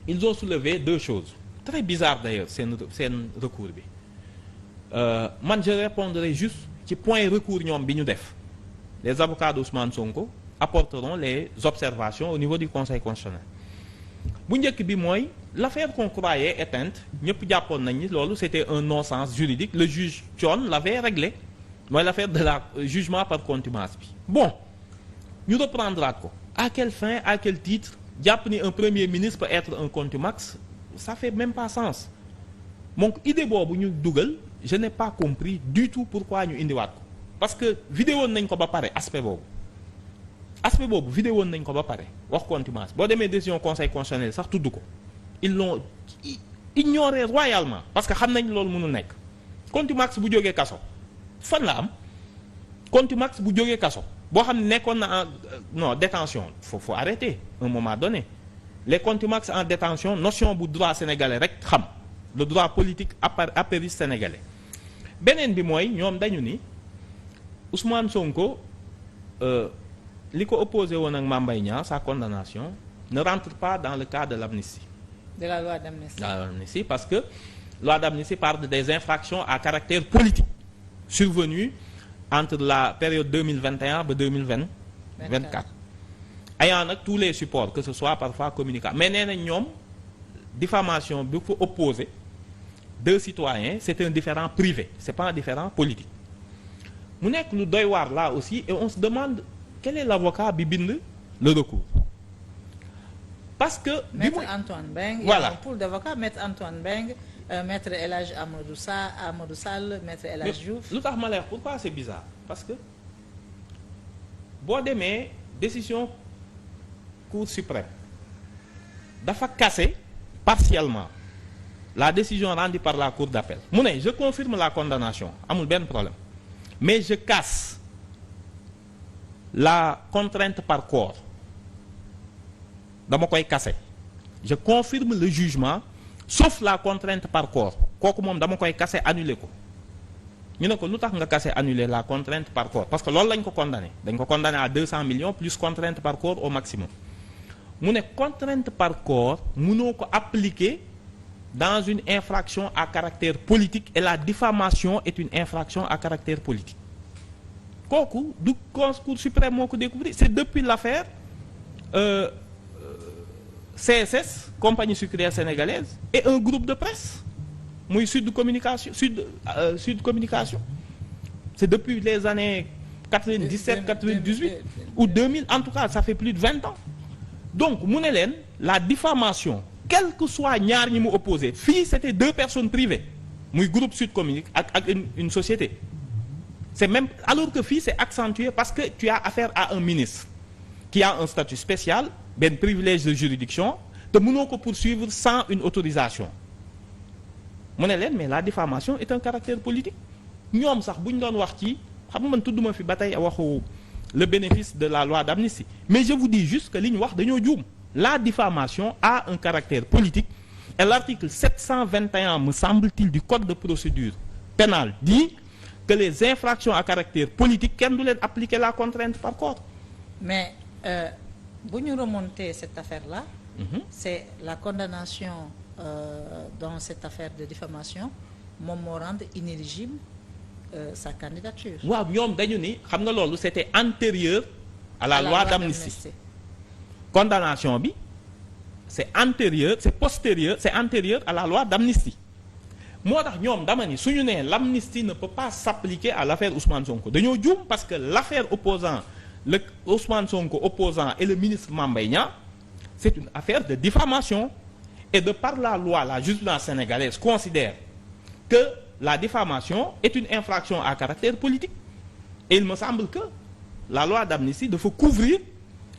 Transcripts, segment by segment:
ils ont soulevé deux choses très bizarres d'ailleurs seen recours bi man je répondrai juste ci point recours ñoom bi ñu def les avocats d'Ousmane Sonko apporteront les observations au niveau du Conseil constitutionnel bu njëkk bi mooy l'affaire qu'on croyait éteinte ñëpp jàppoon nañ ni loolu c'était un non-sens juridique le juge Thion l'avait réglé mooy l'affaire de la jugement par contumace bi bon ñu reprendra ko à quelle fin à quel titre jàpp ni un premier ministre peut être un contumax ça fait même pas sens donc idée boobu ñu dugal je n'ai pas compris du tout pourquoi ñu indiwaat ko parce que vidéo nañ ko ba pare aspect boobu vidéo nañ ko ba pare wax contumace boo demee décision conseil constitutionnel sax tudd ko ils l'ont ignoré royalement parce que xam nañ loolu mënul nekk contumax bu jógee kaso fan la am contumax bu jógee kaso boo xam ne nekkoon na en non détention faut arrêter un moment donné les contumax en détention notion bu droit sénégalais rek xam le droit politique apériste sénégalais beneen bi mooy ñoom dañu ni Ousmane Sonko li ko opposé woon ak Mame Mbaye Niang sa condamnation ne rentre pas dans le cadre de l'amnistie. De la loi d'amnistie. Dans l'amnistie parce que loi d'amnistie parle des infractions à caractère politique survenues entre la période 2021 ba 2024 ayant nag tous les supports que ce soit parfois communicable mais nee nañ ñoom diffamation bi ko opposé deux citoyens c'est un différend privé c'est pas un différend politique mu nekk lu doy waar là aussi et on se demande quel est l'avocat bi bind le recours parce que Maître Antoine Beng voilà. Il y a un pool d'avocats Maître Antoine Beng Maître El Hadj Amadou Sall Maître El Hadj Diouf lu tax ma lay wax pourquoi c'est bizarre parce que boo demee décision Cour suprême dafa casser partiellement la décision rendue par la Cour d'appel mu ne je confirme la condamnation amul benn problème mais je casse la contrainte par corps dama koy casser je confirme le jugement sauf la contrainte par corps kooku moom dama koy casser annuler ko ñu ne ko lu tax nga casser annuler la contrainte par corps parce que loolu lañ ko condamné dañ ko condamné à 200 millions plus contrainte par corps au maximum mu ne contrainte par corps mënoo ko appliquer dans une infraction à caractère politique et la diffamation est une infraction à caractère politique kooku du Cour suprême moo ko découvrir c'est depuis l'affaire CSS compagnie sucrière sénégalaise et un groupe de presse muy Sud Communication c'est depuis les années 97 98 ou 2000 en tout cas ça fait plus de 20 ans donc mu ne leen la diffamation quel que soit ñaar ñi mu opposé fii c'était deux personnes privées muy groupe Sud Communique ak une société c'est même alors que fii c'est accentué parce que tu as affaire à un ministre qui a un statut spécial benn privilège de juridiction te mënoo ko poursuivre sans une autorisation mu ne leen mais la diffamation est un caractère politique ñoom sax bu ñu doon wax ci xam nga man tudduma fi ba tey waxu le bénéfice de la loi d'amnistie mais je vous dis juste que li ñu wax dañoo juum la diffamation a un caractère politique et l'article 721 me semble-t-il du code de procédure pénale dit que les infractions à caractère politique kenn du leen appliquer la contrainte par corps. mais bu ñu remonter cette affaire-là c'est la condamnation dans cette affaire de diffamation moom moo rendre inéligible sa candidature. waaw ñoom dañu ni xam nga loolu c'était antérieur à la loi d'amnistie. Condamnation bi c'est antérieur c'est postérieur c'est antérieur à la loi d'amnistie moo tax ñoom dama ni suñu nee l'amnistie ne peut pas s'appliquer à l'affaire Ousmane Sonko dañoo juum parce que l'affaire opposant le Ousmane Sonko opposant et le ministre Mame Mbaye Niang c'est une affaire de diffamation et de par la loi la jurisprudence sénégalaise considère que la diffamation est une infraction à caractère politique et il me semble que la loi d'amnistie dafa couvrir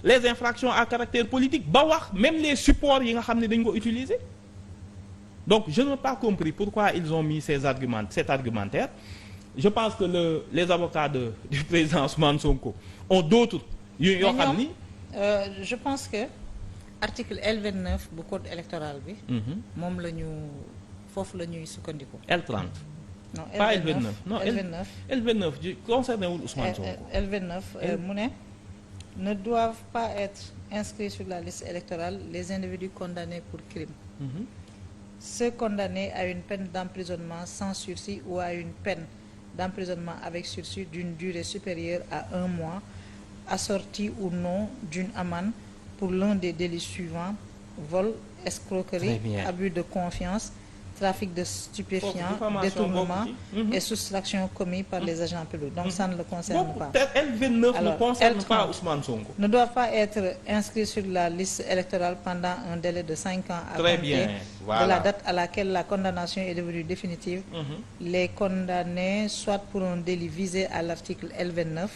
les infractions à caractère politique ba wax même les supports yi nga xam ne dañ ko utiliser donc je n'ai pas compris pourquoi ils ont mis cet argumentaire je pense que les avocats du président Ousmane Sonko ont d'autres yoo xam ni je pense que article L29 bu code électoral bi moom la ñu foofu la ñuy sukkandiku L30 non pas L29 non L29 L29 concerné wul Ousmane Sonko L29 mu ne ne doivent pas être inscrits sur la liste électorale les individus condamnés pour crime. Ceux condamnés à une peine d'emprisonnement sans sursis ou à une peine d'emprisonnement avec sursis d'une durée supérieure à 1 mois, assortie ou non d'une amende pour l'un des délits suivants: vol, escroquerie, abus de confiance, trafic de stupéfiants, détournement et soustraction commis par les agents publics. Donc ça ne le concerne pas. L29 Alors, ne concerne L30 pas Ousmane Sonko. ne doivent pas être inscrits sur la liste électorale pendant un délai de 5 ans à Très compter bien. Voilà. de la date à laquelle la condamnation est devenue définitive. Les condamnés soit pour un délit visé à l'article L29,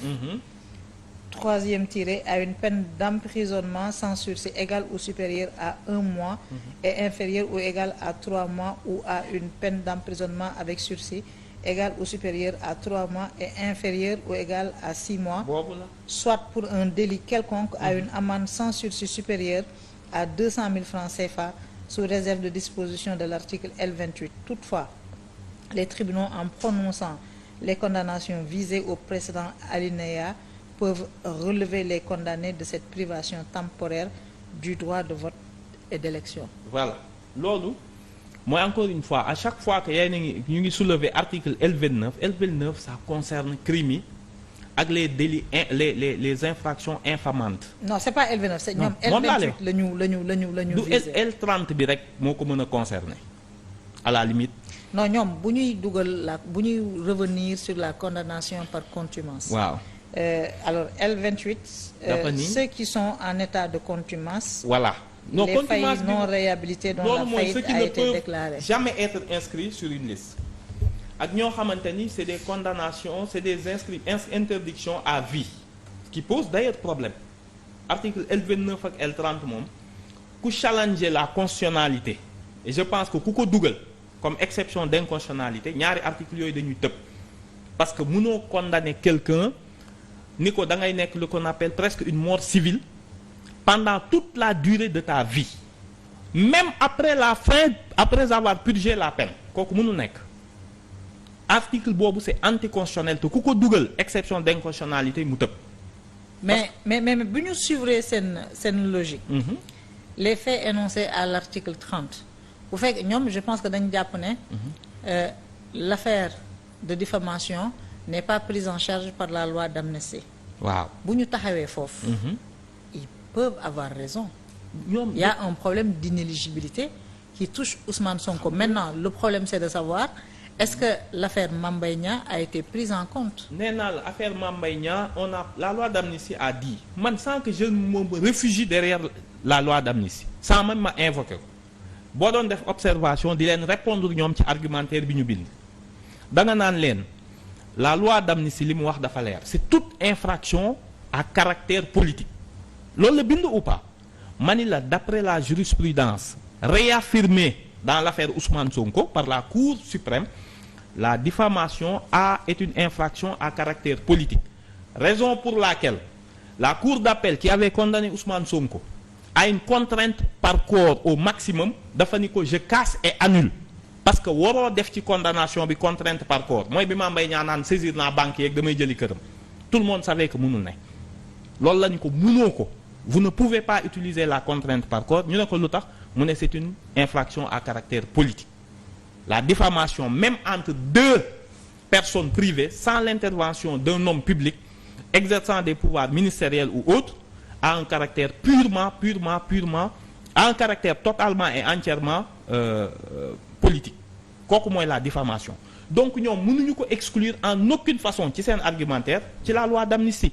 troisième tiré, à une peine d'emprisonnement sans sursis égale ou supérieure à 1 mois et inférieure ou égale à 3 mois, ou à une peine d'emprisonnement avec sursis égale ou supérieure à 3 mois et inférieure ou égale à 6 mois, soit pour un délit quelconque à une amende sans sursis supérieure à 200 000 francs CFA sous réserve de disposition de l'article L28. Toutefois, les tribunaux, en prononçant les condamnations visées au précédent alinéa, peuvent relever les condamnés de cette privation temporaire du droit de vote et d'élection. Voilà loolu mooy encore une fois à chaque fois que yéen a ngi ñu ngi soulever article L29 ça concerne crimes yi ak les délits les infractions infamantes. Non, c'est pas L29, c'est ñoom L28 la ñu du visé. L30 bi rek moo ko mën a concerner à la limite. Non, ñoom bu ñuy bu ñuy revenir sur la condamnation par contumace. waaw. Alors L28, ceux qui sont en état de contumace, voilà. Non, les faillites non réhabilitées dont la faillite a été déclarée. Jamais être inscrits sur une liste. ak ñoo xamante ni c'est des condamnations, c'est des interdictions à vie qui posent d'ailleurs problème. Article L29 ak L30 moom ku challenger la constitutionnalité, et je pense que ku ko dugal comme exception d'inconstitutionnalité ñaari articles yooyu dañuy tëb, parce que mënoo condamner quelqu'un ni ko da ngay nekk lu qu'on appelle presque une mort civile pendant toute la durée de ta vie, même après avoir purgé la peine. Kooku mënul nekk. Article boobu c'est anticonstitutionnel te ku ko dugal exception d'inconstitutionnalité mu tëb. mais bu ñu suivre seen logique. Les faits énoncés à l'article 30 bu fekk ñoom, je pense que dañu jàpp ne l'affaire de diffamation n'est pas prise en charge par la loi d'amnistie. waaw bu ñu taxawee foofu. Ils peuvent avoir raison. Il y a un problème d'inéligibilité qui touche Ousmane Sonko. Maintenant, le problème c'est de savoir est-ce que l'affaire Mame Mbaye Niang a été prise en compte. nee naa la affaire Mame Mbaye Niang la loi d'amnistie a dit, man sans que je me réfugie derrière la loi d'amnistie, sans même ma invoquer ko, boo doon def observation di leen répondre ñoom ci argumentaire bi ñu bind, da nga naan leen la loi d'amnistie li mu wax dafa leer, c'est toute infraction à caractère politique. Loolu la bind ou pas? Mani la d'après la jurisprudence réaffirmée dans l'affaire Ousmane Sonko par la Cour suprême, la diffamation est une infraction à caractère politique. Raison pour laquelle la Cour d'appel qui avait condamné Ousmane Sonko a une contrainte par corps au maximum, dafa ni ko je casse et annule. Parce que waroo def ci condamnation bi contrainte par corps mooy bi Mame Mbaye Niang naan saisir naa banque yeeg damay jëli këram. Tout le monde savait que mënul ne. Loolu la ñu ko mënoo ko. Vous ne pouvez pas utiliser la contrainte par corps. Ñu ne ko lu tax mu ne c'est une infraction à caractère politique. La diffamation même entre deux personnes privées sans l'intervention d'un homme public exerçant des pouvoirs ministériels ou autres a un caractère a un caractère totalement et entièrement politique. Kooku mooy la diffamation. Donc ñoom mënuñu ko exclure en aucune façon ci seen argumentaire ci la loi d'amnistie.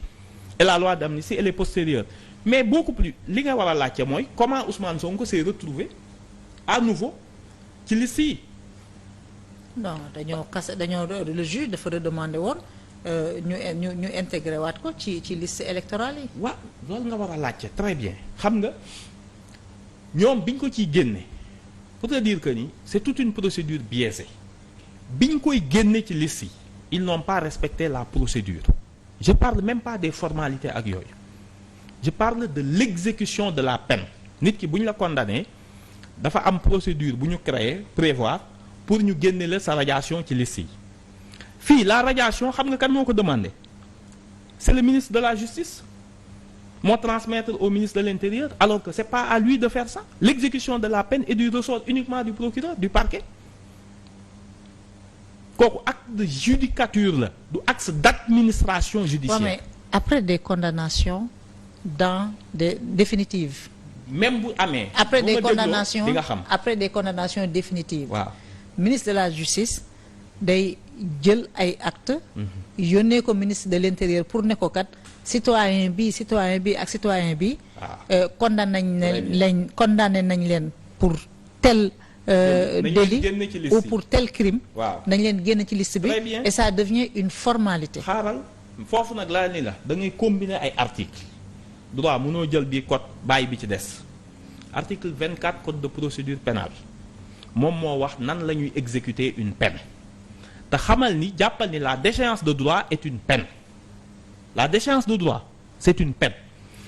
Et la loi d'amnistie elle est postérieure. Mais beaucoup plus li nga war a laajte mooy comment Ousmane Sonko s'est retrouvé à nouveau ci liste yi. Non, le juge dafa redemander woon ñu intégré waat ko ci liste électorale yi. waaw loolu nga war a laajte très bien. Xam nga ñoom biñ ko ciy génne pour te dire que ni c'est toute une procédure biaisée biñ koy génne ci liste yi ils n'ont pas respecté la procédure. Je parle même pas des formalités ak yooyu. Je parle de l'exécution de la peine. Nit ki bu ñu la condamné dafa am procédure bu ñu créer prévoir pour ñu génne la sa radiation ci liste yi. Fii la radiation xam nga kan moo ko demandé? C'est le ministre de la Justice. moo transmettre au ministre de l'Intérieur alors que c'est pas à lui de faire ça. L'exécution de la peine est du ressort uniquement du procureur, du parquet. kooku acte de judicature la du acte d'administration judiciaire. Ouais, mais après des condamnations définitives. Même bu amee. après bu des ma condamnations di nga xam. après des condamnations définitives. waaw ministre de la justice day jël ay actes. yónnee ko ministre de l'intérieur pour ne ko kat citoyen bi ak citoyen bi. condamné nañ leen pour tel. délit ou pour tel crime. waaw nañ leen génn ci liste bi. et ça devient une formalité. xaaral foofu nag laa ni la da ngay combiner ay articles droit mënoo jël bii code bàyyi bi ci des article 24 code de procédure pénale moom moo wax nan la ñuy exécuter une peine te xamal ni jàppal ni la déchéance de droit est une peine la déchéance de droit c'est une peine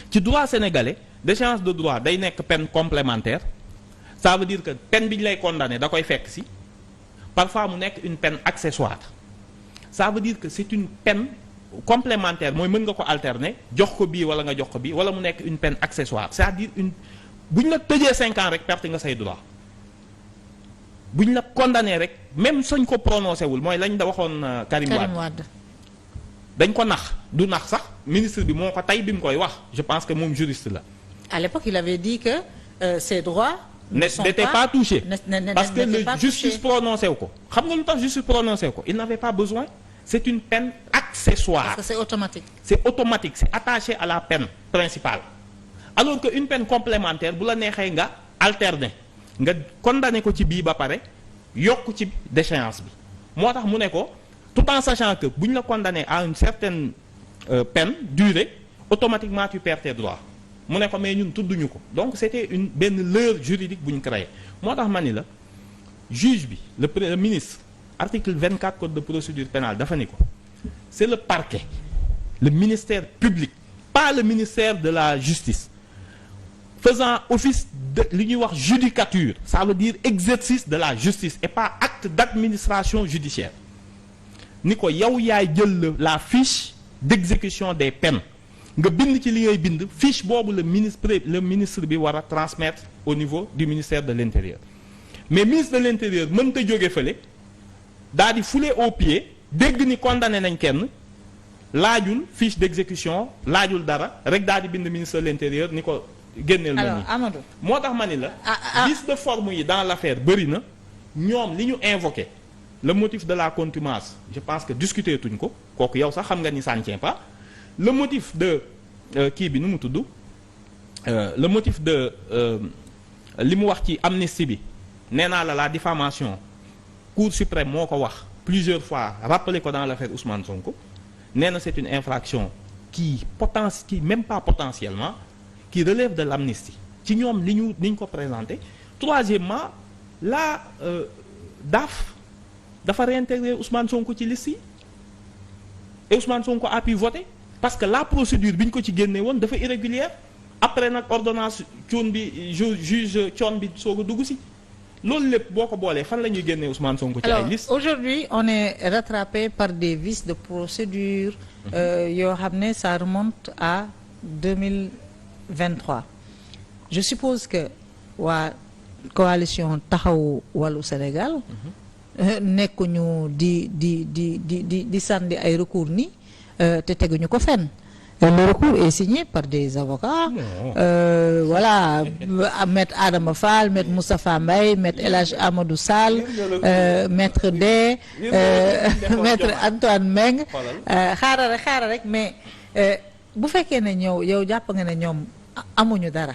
ci droit sénégalais déchéance de droit day nekk peine complémentaire. Ça veut dire que peine bi ñu lay condamné da koy fekk si parfois mu nekk une peine accessoire ça veut dire que c'est une peine complémentaire mooy mën nga ko alterner jox ko bii wala nga jox ko bii wala mu nekk une peine accessoire c'est-à-dire bu ñu la tëjee 5 ans rek perte nga say droit bu ñu la condamné rek même suñ ko prononcé wul mooy lañ da waxoon Karim Wade dañ ko nax du nax sax ministre bi moo ko tey bi mu koy wax je pense que moom juriste la. À l'époque il avait dit que ses droits. n'était pas touché parce que le justice prononcé wu ko xam nga lu tax justice prononcé wu ko il n'avait pas besoin c'est une peine accessoire parce que c'est automatique c'est attaché à la peine principale alors que une peine complémentaire bu la neexee nga alterner nga condamné ko ci bii ba pare yokk ci déchéance bi moo tax mu ne ko tout en sachant que bu ñu la condamné à une certaine peine durée automatiquement tu perds tes droits mu ne ko mais ñun tudduñu ko donc c'était benn leurre juridique bu ñu créé moo tax ma ni la juge bi le ministre article 24 code de procédure pénale dafa ni ko c'est le parquet le ministère public pas le ministère de la justice faisant office de li ñuy wax judicature ça veut dire exercice de la justice et pas acte d'administration judiciaire ni ko yow yaay jël la fiche d'exécution des peines nga bind ci li ngay bind fiche boobu le ministre bi war a transmettre au niveau du ministère de l'intérieur mais ministre de l'intérieur mënta jóge fële daa di fouler aux pieds dégg ni condamné nañ kenn laajul fiche d'exécution laajul dara rek daa di bind ministre de l'intérieur ni ko génneel ma nii Amadou moo tax ma ni la vice de forme yi dans l'affaire bëri na ñoom li ñu invoqué le motif de la contumace je pense que discuter tuñ ko kooku yow sax xam nga ni ça ne tient pas le motif de kii bi nu mu tudd le motif de li mu wax ci amnistie bi nee naa la diffamation Cour suprême moo ko wax plusieurs fois rappelé ko dans l'affaire Ousmane Sonko nee na c'est une infraction qui même pas potentiellement qui relève de l'amnistie ci ñoom li ñu ko présenté troisièmement la DAF dafa réintégrer Ousmane Sonko ci liste yi et Ousmane Sonko a pu voter parce que la procédure bi ñu ko ci génne woon dafa irrégulière après nag ordonnance coon bi juge coon bi soog a dugg si loolu lépp boo ko boolee fan la ñuy génnee Ousmane Sonko ci ay liste. Aujourd'hui on est rattrapé par des vices de procédure yoo xam ne ça remonte à 2023 je suppose que waa coalition Taxawu Wàllu Sénégal nekkuñu di sànni ay recours ni te teguñu ko fenn le recours est signé par des avocats voilà maître Adama Fall maître Moustapha Mbaye maître El Hadj Amadou Sall maître D maître Antoine Meng xaaral rek mais bu fekkee ne yow jàpp nga ne ñoom amuñu dara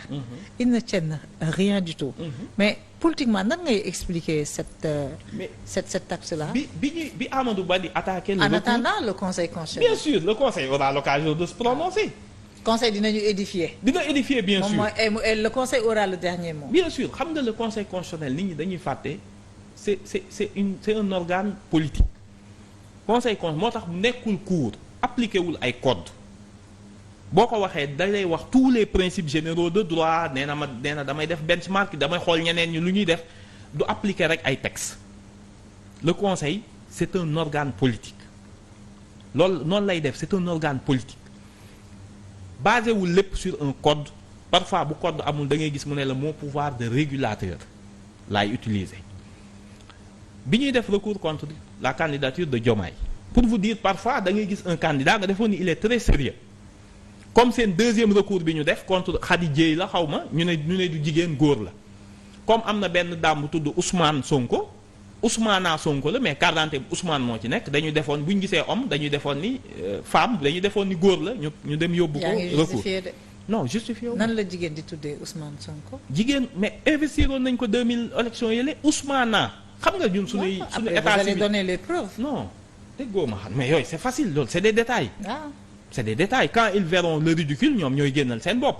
ils ne tiennent rien du tout mais politiquement nan ngay expliquer cet acte-là bi Amadou Ba di attaquer le en recours attendant le conseil constitutionnel. Bien sûr le conseil aura l'occasion de se prononcer. Conseil dina édifier bien sûr et le conseil aura le dernier mot. Bien sûr xam nga le conseil constitutionnel nit ñi dañuy fàtte c'est un organe politique conseil moo tax nekkul cour appliqué wul ay code boo ko waxee da lay wax tous les principes généraux de droit nee na damay def benchmark damay xool ñeneen ñi lu ñuy def du appliquer rek ay textes le conseil c'est un organe politique loolu noonu lay def c'est un organe politique basé wul lépp sur un code parfois bu code amul da ngay gis mu ne la mon pouvoir de régulateur laay utiliser bi ñuy def recours contre la candidature de Diomaye pour vous dire parfois da ngay gis un candidat nga defoon ni il est très sérieux comme seen deuxième recours bi ñu def contre Khady Dieye la xaw ma ñu ne du jigéen góor la comme am na benn dame bu tudd Ousmane Sonko Ousmana Sonko la mais carte d'identité Ousmane moo ci nekk dañu defoon bu ñu gisee homme dañuy defoon ni femme dañuy defoon ni góor la ñu dem yóbbu ko recours non justifié wu nan la jigéen di tuddee Ousmane Sonko. jigéen mais investiroon nañ ko 2000 élections yële Ousmana xam nga ñun suñu état vous allez donner les preuves. non déggoo ma xam mais yooyu c'est facile loolu c'est des détails. c'est des détails quand ils verront le ridicule ñoom ñooy génnal seen bopp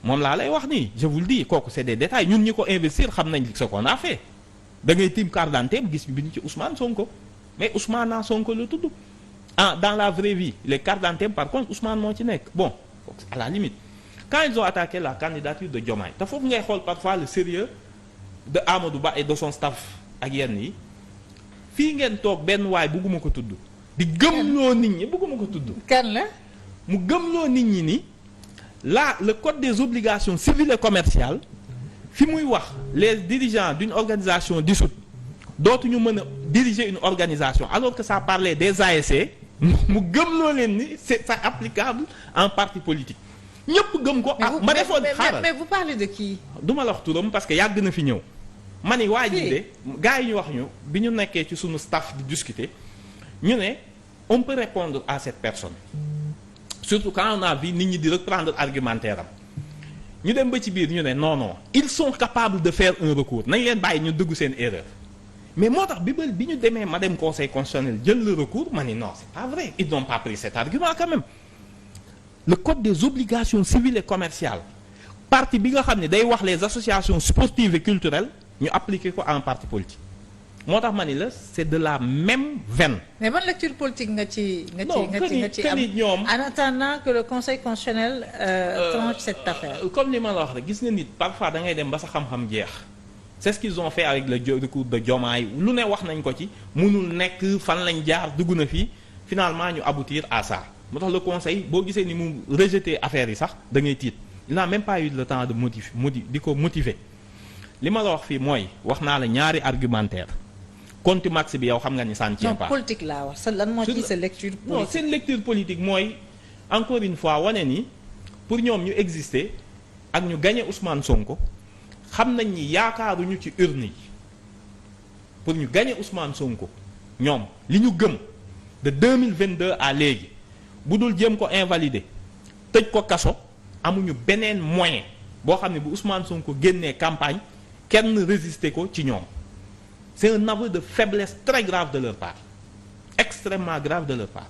moom laa lay wax nii je vous le dis kooku c'est des détails ñun ñi ko investir xam nañ ce qu'on a fait da ngay tim carte d'identité gis bi ñu ci Ousmane Sonko mais Ousmane Sonko la tudd dans la vraie vie les cartes d'identité par contre Ousmane moo ci nekk bon à la limite quand ils ont attaqué la candidature de Diomaye te foofu ngay xool parfois le sérieux de Amadou Ba et de son staff ak yenn yi fii ngeen toog benn waay bugguma ko tudd di gëmloo nit ñi bëgguma ko tudd. kan la. mu gëmloo nit ñi ni là le code des obligations civiles et commerciales fi muy wax les dirigeants d'une organisation dissoute dootuñu mën a diriger une organisation alors que ça parlait des ASC mu gëmloo leen ni c'est ça applicable en parti politique ñëpp gëm ko. ma defoon xaaral mais vous parlez de qui. du ma la wax turam parce que yàgg na fi ñëw. ma ni waa ji de gars yi ñu wax ñu bi ñu nekkee ci sunu staff di discuter. ñu ne on peut répondre à cette personne surtout quand on a vu nit ñi di reprendre argumentaire am ñu dem ba ci biir ñu ne non ils sont capables de faire un recours nañ leen bàyyi ñu dugg seen erreur mais moo tax bi ñu demee ma dem conseil constitutionnel jël le recours ma ni non c'est pas vrai ils n'ont pas pris cet argument quand même le code des obligations civiles et commerciales partie bi nga xam ne day wax les associations sportives et culturelles ñu appliquer ko en parti politique moo tax ma ni la c'est de la même veine. mais ban lecture politique nga ci am ñoom en attendant que le conseil constitutionnel tranche cette affaire. comme ni ma la wax rek gis nga nit parfois da ngay dem ba sa xam-xam jeex c'est ce qu'ils ont fait avec le recours de Diomaye lu ne wax nañ ko ci mënul nekk fan lañ jaar dugg na fii finalement ñu aboutir à ça moo tax le conseil boo gisee ni mu rejeter affaire yi sax da ngay tiit il n'a même pas eu le temps de di ko motiver li ma la wax fii mooy wax naa la ñaari argumentaire contumace bi yow xam nga ni ça ne tient pas. non politique laa wax lan moo ci sa lecture politique. non seen lecture politique mooy encore une fois wane ni pour ñoom ñu exister ak ñu gagner Ousmane Sonko xam nañ ni yaakaaruñu ci urne yi pour ñu gagner Ousmane Sonko ñoom li ñu gëm de 2022 à léegi bu dul jéem ko invalider tëj ko kaso amuñu beneen moyen boo xam ne bu Ousmane Sonko génnee campagne kenn résister ko ci ñoom. C'est un aveu de faiblesse très grave de leur part, extrêmement grave de leur part.